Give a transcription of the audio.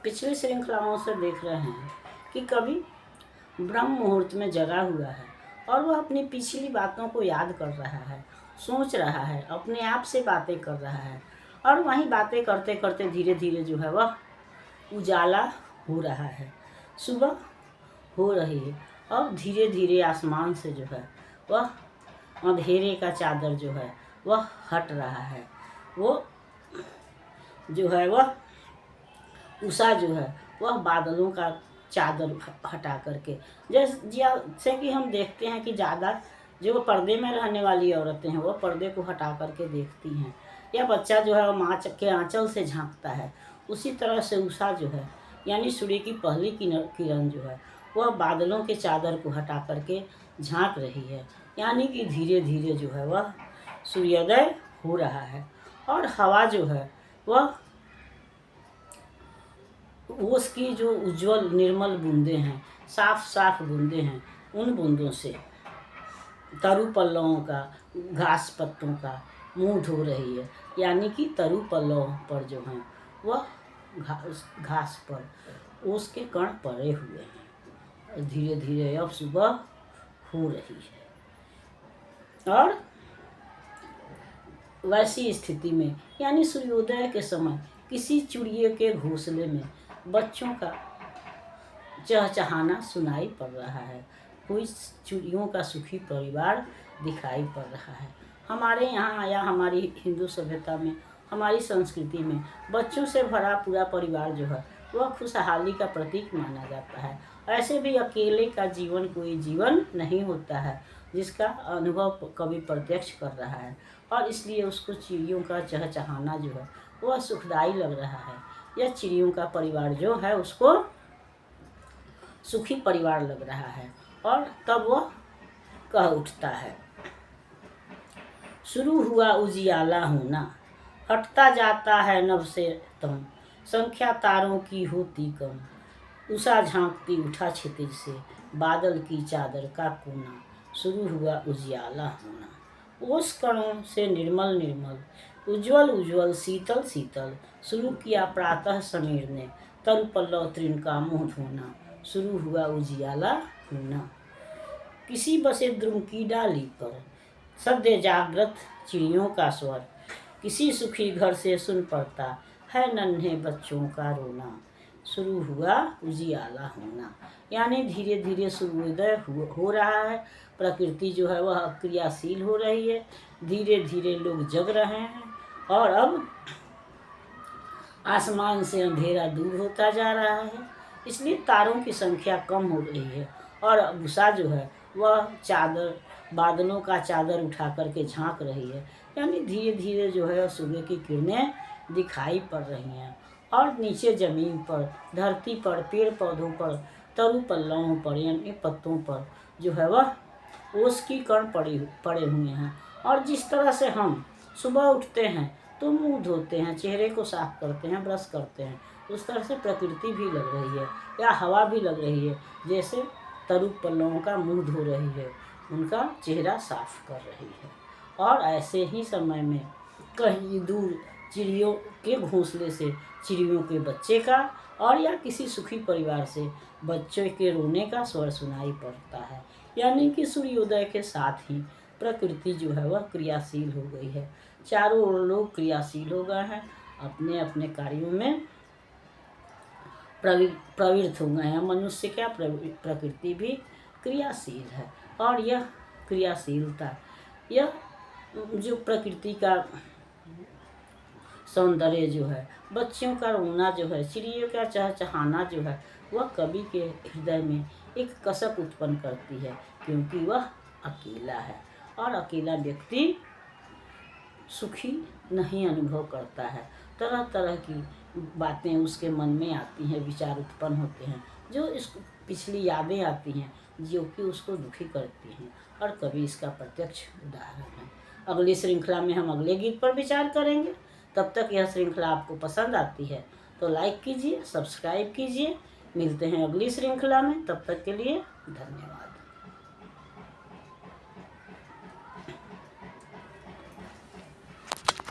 पिछली श्रृंखलाओं से देख रहे हैं कि कवि ब्रह्म मुहूर्त में जगा हुआ है और वह अपनी पिछली बातों को याद कर रहा है, सोच रहा है, अपने आप से बातें कर रहा है। और वहीं बातें करते करते धीरे धीरे जो है वह उजाला हो रहा है, सुबह हो रही है और धीरे धीरे आसमान से जो है वह अंधेरे का चादर जो है वह हट रहा है। वो जो है वह उषा जो है वह बादलों का चादर हटा करके, जैसे कि हम देखते हैं कि ज़्यादा जो पर्दे में रहने वाली औरतें हैं वह पर्दे को हटा करके देखती हैं, या बच्चा जो है वह माँ के आंचल से झांकता है, उसी तरह से उषा जो है यानी सूर्य की पहली किरण जो है वह बादलों के चादर को हटा करके झांक रही है, यानी कि धीरे धीरे जो है वह सूर्योदय हो रहा है। और हवा जो है वह उसकी जो उज्जवल निर्मल बूंदें हैं, साफ साफ बूंदें हैं, उन बूंदों से तरु पल्लवों का, घास पत्तों का मुंह धो रही है, यानी कि तरु पल्लवों पर जो हैं वह घास पर उसके कण पड़े हुए हैं। धीरे धीरे अब सुबह हो रही है और वैसी स्थिति में यानी सूर्योदय के समय किसी चिड़िए के घोंसले में बच्चों का चहचहाना सुनाई पड़ रहा है। कोई चिड़ियों का सुखी परिवार दिखाई पड़ रहा है। हमारे यहाँ या हमारी हिंदू सभ्यता में, हमारी संस्कृति में बच्चों से भरा पूरा परिवार जो है वह खुशहाली का प्रतीक माना जाता है। ऐसे भी अकेले का जीवन कोई जीवन नहीं होता है, जिसका अनुभव कवि प्रत्यक्ष कर रहा है और इसलिए उसको चिड़ियों का चहचहाना जो है वह सुखदायी लग रहा है। यह चिड़ियों का परिवार जो है उसको सुखी परिवार लग रहा है और तब वह कह उठता है, शुरू हुआ उजियाला होना, हटता जाता है नभ से तम, संख्या तारों की होती कम, उषा झांकती उठा क्षितिज से, बादल की चादर का कोना, शुरू हुआ उजियाला होना। ओस कणों से निर्मल निर्मल, उज्ज्वल उज्ज्वल, शीतल शीतल, शुरू किया प्रातः समीर ने, तरु पल्लव तृण का मुँह धोना, शुरू हुआ उजियाला होना। किसी बसे द्रुम की डाली पर सद्य जागृत चिड़ियों का स्वर, किसी सुखी घर से सुन पड़ता है नन्हे बच्चों का रोना, शुरू हुआ उजियाला होना। यानी धीरे धीरे सूर्योदय हो रहा है, प्रकृति जो है वह क्रियाशील हो रही है, धीरे धीरे लोग जग रहे हैं और अब आसमान से अंधेरा दूर होता जा रहा है, इसलिए तारों की संख्या कम हो रही है और उषा जो है वह चादर, बादलों का चादर उठा करके झांक रही है, यानी धीरे धीरे जो है सुबह की किरणें दिखाई पड़ रही हैं और नीचे ज़मीन पर, धरती पर, पेड़ पौधों पर, तरु पल्लवों पर यानी पत्तों पर जो है वह ओस की कण पड़े हुए हैं। और जिस तरह से हम सुबह उठते हैं तो मुंह धोते हैं, चेहरे को साफ करते हैं, ब्रश करते हैं, उस तरह से प्रकृति भी लग रही है या हवा भी लग रही है, जैसे तरु पल्लवों का मुंह धो रही है, उनका चेहरा साफ कर रही है। और ऐसे ही समय में कहीं दूर चिड़ियों के घोंसले से चिड़ियों के बच्चे का और या किसी सुखी परिवार से बच्चे के रोने का स्वर सुनाई पड़ता है, यानी कि सूर्योदय के साथ ही प्रकृति जो है वह क्रियाशील हो गई है। चारों ओर लोग क्रियाशील हो गए हैं, अपने अपने कार्यों में प्रवृत्त हो गए हैं। मनुष्य क्या, प्रकृति भी क्रियाशील है और यह क्रियाशीलता, यह जो प्रकृति का सौंदर्य जो है, बच्चों का रोना जो है, चिड़ियों का चहचहाना जो है, वह कवि के हृदय में एक कसक उत्पन्न करती है, क्योंकि वह अकेला है और अकेला व्यक्ति सुखी नहीं अनुभव करता है। तरह तरह की बातें उसके मन में आती हैं, विचार उत्पन्न होते हैं, जो इस पिछली यादें आती हैं जो कि उसको दुखी करती हैं और कवि इसका प्रत्यक्ष उदाहरण है। अगली श्रृंखला में हम अगले गीत पर विचार करेंगे। तब तक यह श्रृंखला आपको पसंद आती है तो लाइक कीजिए, सब्सक्राइब कीजिए। मिलते हैं अगली श्रृंखला में, तब तक के लिए धन्यवाद।